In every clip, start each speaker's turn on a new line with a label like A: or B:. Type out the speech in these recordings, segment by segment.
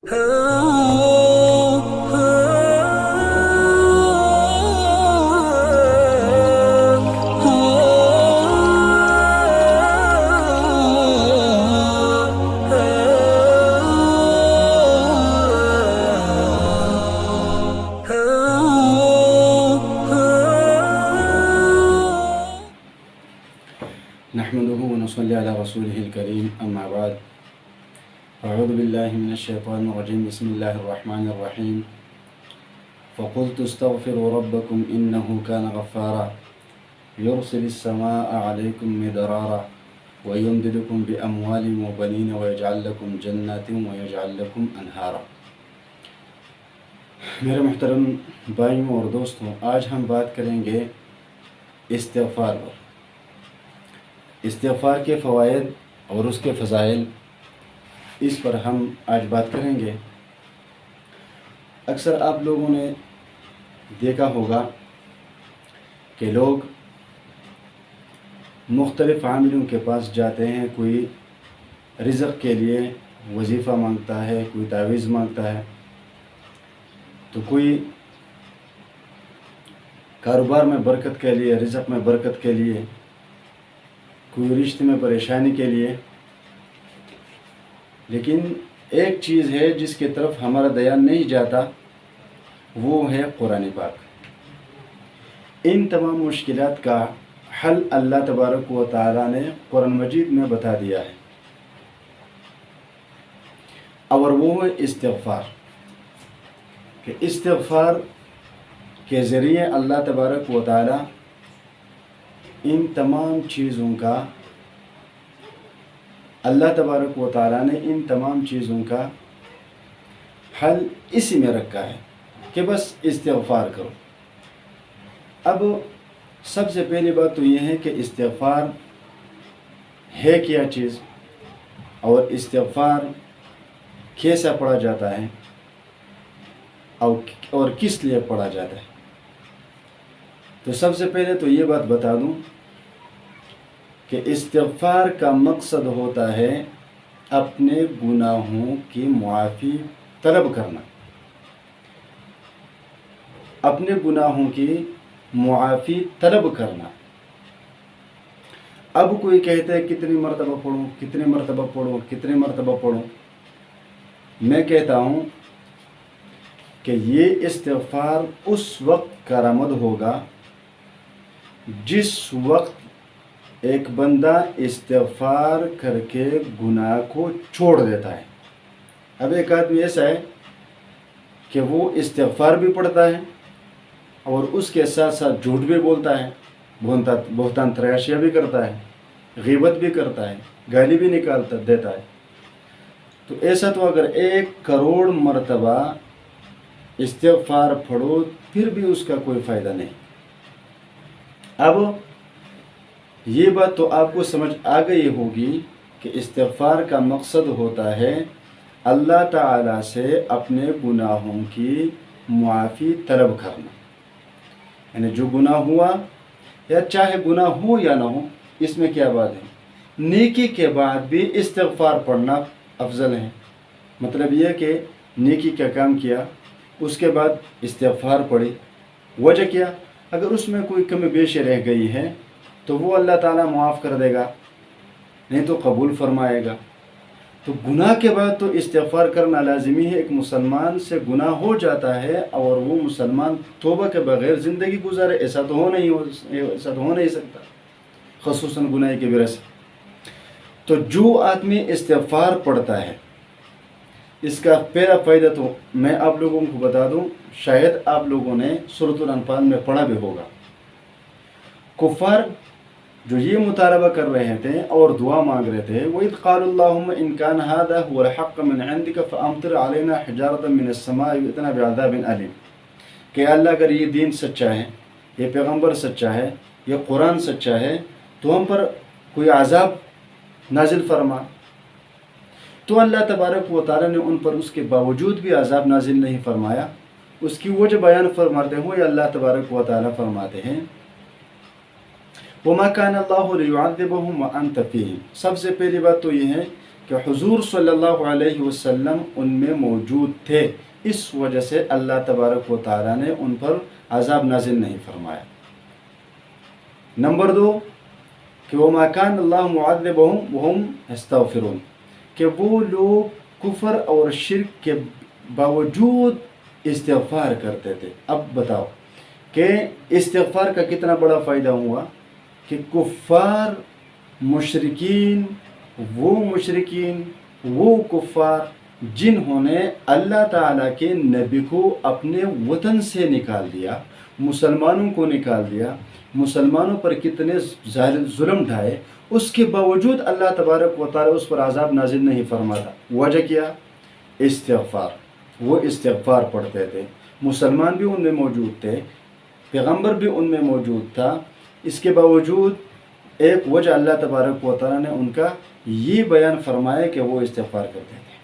A: نحمده ونصلي على رسوله الكريم أما بعد أعوذ بالله من الشيطان الرجيم بسم الله الرحمن الرحيم فقلت استغفروا ربكم إنه كان غفارا يرسل السماء عليكم مدرارا ويمددكم بأموال وبنين ويجعل لكم جنات ويجعل لكم أنهارا. میرے محترم بھائیوں اور دوستوں، آج ہم بات کریں گے استغفار پر، استغفار کے فوائد اور اس کے فضائل، اس پر ہم آج بات کریں گے۔ اکثر آپ لوگوں نے دیکھا ہوگا کہ لوگ مختلف عاملوں کے پاس جاتے ہیں، کوئی رزق کے لیے وظیفہ مانگتا ہے، کوئی تعویذ مانگتا ہے، تو کوئی کاروبار میں برکت کے لیے، رزق میں برکت کے لیے، کوئی رشتے میں پریشانی کے لیے۔ لیکن ایک چیز ہے جس کی طرف ہمارا دھیان نہیں جاتا، وہ ہے قرآن پاک۔ ان تمام مشکلات کا حل اللہ تبارک و تعالی نے قرآن مجید میں بتا دیا ہے، اور وہ ہے استغفار، کہ استغفار کے ذریعے اللہ تبارک و تعالی ان تمام چیزوں کا، اللہ تبارک و تعالیٰ نے ان تمام چیزوں کا حل اسی میں رکھا ہے کہ بس استغفار کرو۔ اب سب سے پہلی بات تو یہ ہے کہ استغفار ہے کیا چیز، اور استغفار کیسا پڑھا جاتا ہے، اور کس لیے پڑھا جاتا ہے۔ تو سب سے پہلے تو یہ بات بتا دوں کہ استغفار کا مقصد ہوتا ہے اپنے گناہوں کی معافی طلب کرنا، اپنے گناہوں کی معافی طلب کرنا۔ اب کوئی کہتا ہے کتنی مرتبہ پڑھوں، کتنی مرتبہ پڑھوں، کتنی مرتبہ پڑھوں۔ میں کہتا ہوں کہ یہ استغفار اس وقت کارآمد ہوگا جس وقت ایک بندہ استغفار کر کے گناہ کو چھوڑ دیتا ہے۔ اب ایک آدمی ایسا ہے کہ وہ استغفار بھی پڑھتا ہے اور اس کے ساتھ ساتھ جھوٹ بھی بولتا ہے، بہتان تراشیاں بھی کرتا ہے، غیبت بھی کرتا ہے، گالی بھی دیتا ہے۔ تو ایسا تو اگر 1,000,000 مرتبہ استغفار پڑھو پھر بھی اس کا کوئی فائدہ نہیں۔ اب یہ بات تو آپ کو سمجھ آ گئی ہوگی کہ استغفار کا مقصد ہوتا ہے اللہ تعالیٰ سے اپنے گناہوں کی معافی طلب کرنا، یعنی جو گناہ ہوا، یا چاہے گناہ ہو یا نہ ہو، اس میں کیا بات ہے، نیکی کے بعد بھی استغفار پڑھنا افضل ہے۔ مطلب یہ کہ نیکی کا کام کیا، اس کے بعد استغفار پڑھی، وجہ کیا، اگر اس میں کوئی کمی بیشی رہ گئی ہے تو وہ اللہ تعالیٰ معاف کر دے گا، نہیں تو قبول فرمائے گا۔ تو گناہ کے بعد تو استغفار کرنا لازمی ہے۔ ایک مسلمان سے گناہ ہو جاتا ہے اور وہ مسلمان توبہ کے بغیر زندگی گزارے، ایسا تو ہو نہیں سکتا، خصوصاً گناہ کی وجہ سے۔ تو جو آدمی استغفار پڑھتا ہے، اس کا پہلا فائدہ تو میں آپ لوگوں کو بتا دوں، شاید آپ لوگوں نے سورۃ الانفال میں پڑھا بھی ہوگا۔ کفار جو یہ مطالبہ کر رہے تھے اور دعا مانگ رہے تھے، وَإِذْ قَالُوا اللَّهُمَّ إِنْ كَانَ هَذَا هُوَ الْحَقَّ مِنْ عِنْدِكَ فَأَمْطِرْ عَلَيْنَا حِجَارَةً مِنَ السَّمَاءِ وَائْتِنَا بِعَذَابٍ أَلِيمٍ، کہ اللہ اگر یہ دین سچا ہے، یہ پیغمبر سچا ہے، یہ قرآن سچا ہے، تو ہم پر کوئی عذاب نازل فرما۔ تو اللہ تبارک و تعالیٰ نے ان پر اس کے باوجود بھی عذاب نازل نہیں فرمایا۔ اس کی وجہ بیان فرماتے ہوئے اللہ تبارک و تعالیٰ فرماتے ہیں وَمَا كَانَ اللَّهُ لِيُعَذِّبَهُمْ وَأَنْتَ فِيهِمْ۔ سب سے پہلی بات تو یہ ہے کہ حضور صلی اللہ علیہ وسلم ان میں موجود تھے، اس وجہ سے اللہ تبارک و تعالیٰ نے ان پر عذاب نازل نہیں فرمایا۔ نمبر 2 کہ وَمَا كَانَ اللَّهُ مُعَذِّبَهُمْ وَهُمْ يَسْتَغْفِرُونَ، کہ وہ لوگ کفر اور شرک کے باوجود استغفار کرتے تھے۔ اب بتاؤ کہ استغفار کا کتنا بڑا فائدہ ہوا کہ کفار مشرکین وہ کفار جنہوں نے اللہ تعالیٰ کے نبی کو اپنے وطن سے نکال دیا، مسلمانوں کو نکال دیا، مسلمانوں پر کتنے ظلم ڈھائے، اس کے باوجود اللہ تبارک و تعالیٰ اس پر عذاب نازل نہیں فرماتا۔ وجہ کیا؟ استغفار۔ وہ استغفار پڑھتے تھے، مسلمان بھی ان میں موجود تھے، پیغمبر بھی ان میں موجود تھا، اس کے باوجود ایک وجہ اللہ تبارک و تعالیٰ نے ان کا یہ بیان فرمایا کہ وہ استغفار کرتے تھے۔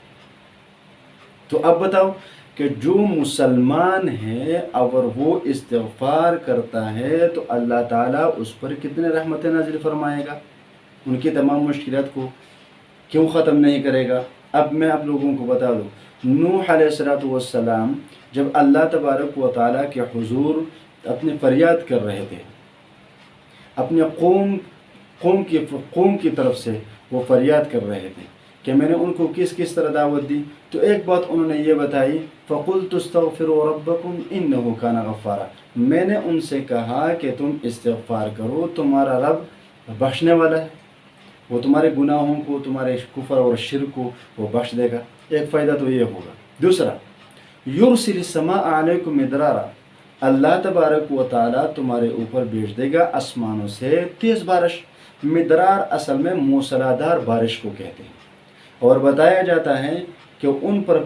A: تو اب بتاؤ کہ جو مسلمان ہے اور وہ استغفار کرتا ہے تو اللہ تعالیٰ اس پر کتنے رحمتیں نازل فرمائے گا، ان کی تمام مشکلات کو کیوں ختم نہیں کرے گا۔ اب میں آپ لوگوں کو بتا دوں، نوح علیہ السلام جب اللہ تبارک و تعالیٰ کے حضور اپنے فریاد کر رہے تھے، اپنے قوم کی طرف سے وہ فریاد کر رہے تھے کہ میں نے ان کو کس طرح دعوت دی، تو ایک بات انہوں نے یہ بتائی، فَقُلْتُ اسْتَغْفِرُوا رَبَّكُمْ إِنَّهُ كَانَ غَفَّارًا، میں نے ان سے کہا کہ تم استغفار کرو، تمہارا رب بخشنے والا ہے، وہ تمہارے گناہوں کو، تمہارے کفر اور شرک کو وہ بخش دے گا۔ ایک فائدہ تو یہ ہوگا۔ دوسرا، یرسل السماء علیکم مدرارا، اللہ تبارک و تعالیٰ تمہارے اوپر بھیج دے گا آسمانوں سے تیز بارش۔ مدرار اصل میں موسلادھار بارش کو کہتے ہیں، اور بتایا جاتا ہے کہ ان پر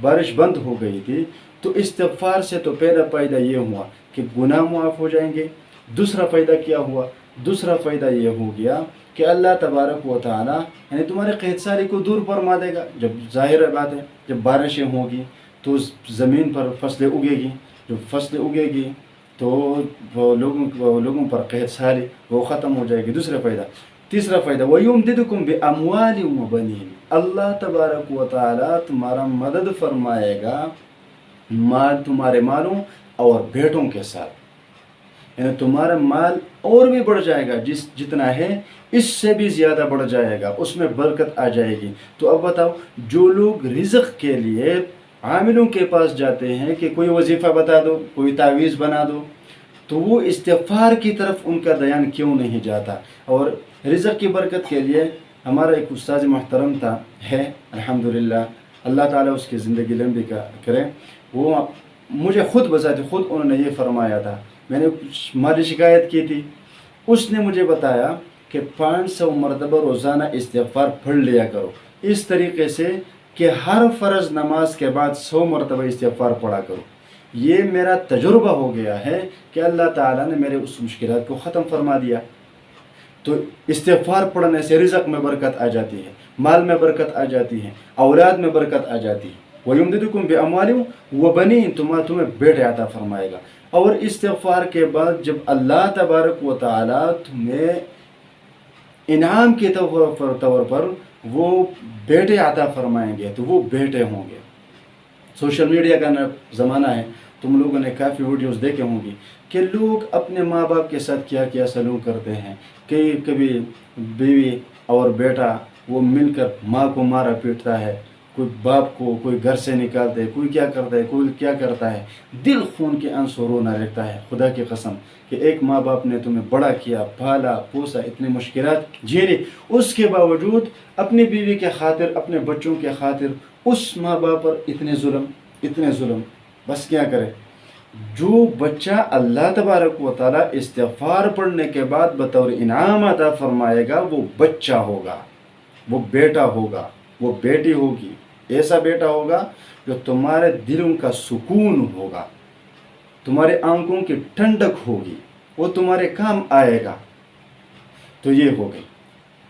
A: بارش بند ہو گئی تھی، تو استغفار سے تو پہلا فائدہ یہ ہوا کہ گناہ معاف ہو جائیں گے۔ دوسرا فائدہ کیا ہوا؟ دوسرا فائدہ یہ ہو گیا کہ اللہ تبارک و تعالیٰ یعنی تمہارے قحط سالی کو دور فرما دے گا۔ جب ظاہر بات ہے جب بارشیں ہوں گی تو زمین پر فصلیں اگے گی، جب فصلیں اگے گی تو لوگوں پر قحط سالی وہ ختم ہو جائے گی۔ دوسرا فائدہ۔ تیسرا فائدہ، وَيُمْدِدُكُمْ بِأَمْوَالٍ وَبَنِينَ، اللہ تبارک و تعالیٰ تمہارا مدد فرمائے گا تمہارے مالوں اور بیٹوں کے ساتھ، یعنی تمہارا مال اور بھی بڑھ جائے گا، جتنا ہے اس سے بھی زیادہ بڑھ جائے گا، اس میں برکت آ جائے گی۔ تو اب بتاؤ، جو لوگ رزق کے لیے عاملوں کے پاس جاتے ہیں کہ کوئی وظیفہ بتا دو، کوئی تعویذ بنا دو، تو وہ استغفار کی طرف ان کا دھیان کیوں نہیں جاتا؟ اور رزق کی برکت کے لیے ہمارا ایک استاد محترم ہے الحمدللہ، اللہ تعالیٰ اس کی زندگی لمبی کرے، وہ مجھے خود بذات خود انہوں نے یہ فرمایا تھا، میں نے مالی شکایت کی تھی، اس نے مجھے بتایا کہ 500 مرتبہ روزانہ استغفار پڑھ لیا کرو، اس طریقے سے کہ ہر فرض نماز کے بعد 100 مرتبہ استغفار پڑھا کرو۔ یہ میرا تجربہ ہو گیا ہے کہ اللہ تعالیٰ نے میرے اس مشکلات کو ختم فرما دیا۔ تو استغفار پڑھنے سے رزق میں برکت آ جاتی ہے، مال میں برکت آ جاتی ہے، اولاد میں برکت آ جاتی ہے۔ وَيُمْدِدُكُمْ بِأَمْوَالٍ وَبَنِينَ، تمہیں بیٹے عطا فرمائے گا۔ اور استغفار کے بعد جب اللہ تبارک و تعالیٰ تمہیں انعام کے طور پر وہ بیٹے عطا فرمائیں گے تو وہ بیٹے ہوں گے۔ سوشل میڈیا کا زمانہ ہے، تم لوگوں نے کافی ویڈیوز دیکھے ہوں گی کہ لوگ اپنے ماں باپ کے ساتھ کیا کیا سلوک کرتے ہیں، کہ کبھی بیوی اور بیٹا وہ مل کر ماں کو مارا پیٹتا ہے، کوئی باپ کو کوئی گھر سے نکالتے، کوئی کیا کرتا ہے، کوئی کیا کرتا ہے، دل خون کے آنسو رونا لگتا ہے۔ خدا کی قسم کہ ایک ماں باپ نے تمہیں بڑا کیا، پالا پوسا، اتنی مشکلات جھیلی، اس کے باوجود اپنی بیوی کے خاطر، اپنے بچوں کے خاطر اس ماں باپ پر اتنے ظلم، بس کیا کرے۔ جو بچہ اللہ تبارک و تعالیٰ استغفار پڑھنے کے بعد بطور انعام عطا فرمائے گا، وہ بچہ ہوگا، وہ بیٹا ہوگا، وہ بیٹی ہوگی، ایسا بیٹا ہوگا جو تمہارے دلوں کا سکون ہوگا، تمہارے آنکھوں کی ٹھنڈک ہوگی، وہ تمہارے کام آئے گا۔ تو یہ ہو گئی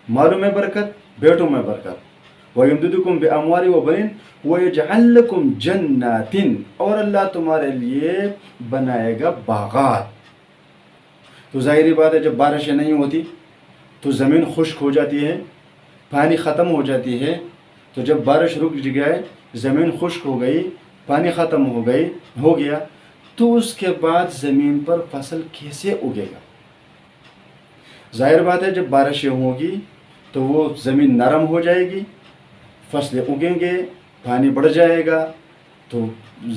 A: مالوں میں برکت، بیٹوں میں برکت۔ وَيُمْدِدُكُمْ بِأَمْوَالٍ وَبَنِينَ وَيَجْعَلْ لَكُمْ جَنَّاتٍ، اور اللہ تمہارے لیے بنائے گا باغات۔ تو ظاہری بات ہے جب بارشیں نہیں ہوتی تو زمین خشک ہو جاتی ہے، پانی ختم ہو جاتی ہے تو جب بارش رک گئے، زمین خشک ہو گئی، پانی ختم ہو گیا تو اس کے بعد زمین پر فصل کیسے اگے گا؟ ظاہر بات ہے جب بارشیں ہوگی تو وہ زمین نرم ہو جائے گی، فصلیں اگیں گے، پانی بڑھ جائے گا، تو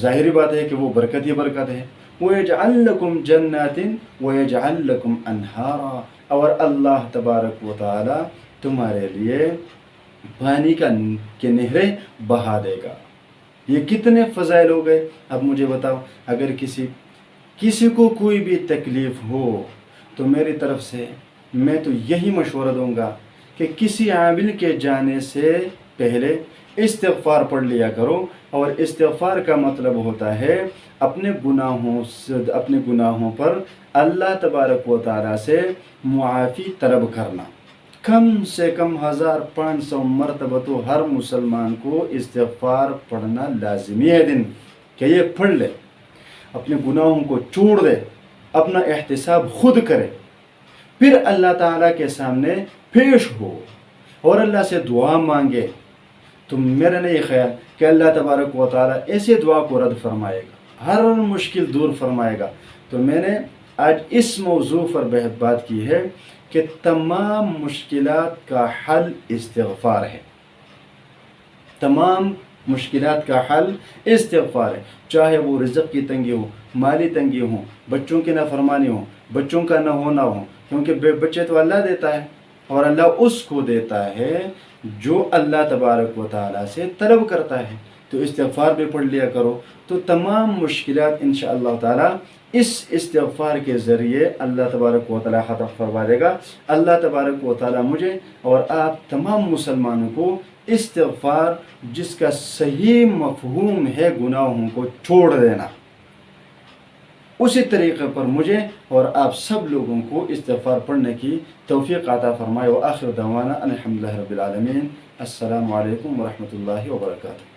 A: ظاہری بات ہے کہ وہ برکت ہی برکت ہے۔ وَيَجْعَلْ لَكُمْ جَنَّاتٍ وَيَجْعَلْ لَكُمْ أَنْهَارًا، اور اللہ تبارک و تعالی تمہارے لیے پانی کے نہریں بہا دے گا۔ یہ کتنے فضائل ہو گئے۔ اب مجھے بتاؤ، اگر کسی کو کوئی بھی تکلیف ہو تو میری طرف سے میں تو یہی مشورہ دوں گا کہ کسی عامل کے جانے سے پہلے استغفار پڑھ لیا کرو، اور استغفار کا مطلب ہوتا ہے اپنے گناہوں پر اللہ تبارک و تعالیٰ سے معافی طلب کرنا۔ کم سے کم 1500 مرتبہ تو ہر مسلمان کو استغفار پڑھنا لازمی ہے دن کہ یہ پڑھ لے، اپنے گناہوں کو چھوڑ دے، اپنا احتساب خود کرے، پھر اللہ تعالیٰ کے سامنے پیش ہو اور اللہ سے دعا مانگے، تو میرا نہیں خیال کہ اللہ تبارک و تعالیٰ ایسے دعا کو رد فرمائے گا، ہر مشکل دور فرمائے گا۔ تو میں نے آج اس موضوع پر بات کی ہے کہ تمام مشکلات کا حل استغفار ہے، تمام مشکلات کا حل استغفار ہے، چاہے وہ رزق کی تنگی ہو، مالی تنگی ہو، بچوں کی نافرمانی ہو، بچوں کا نہ ہونا ہو، کیونکہ بچے تو اللہ دیتا ہے، اور اللہ اس کو دیتا ہے جو اللہ تبارک و تعالیٰ سے طلب کرتا ہے۔ تو استغفار بھی پڑھ لیا کرو، تو تمام مشکلات انشاءاللہ تعالیٰ اس استغفار کے ذریعے اللہ تبارک و تعالیٰ ختم فرما دے گا۔ اللہ تبارک و تعالیٰ مجھے اور آپ تمام مسلمانوں کو استغفار، جس کا صحیح مفہوم ہے گناہوں کو چھوڑ دینا، اسی طریقے پر مجھے اور آپ سب لوگوں کو استغفار پڑھنے کی توفیق عطا فرمائے۔ وآخر دعوانا ان الحمدللہ رب العالمین۔ السلام علیکم ورحمۃ اللہ وبرکاتہ۔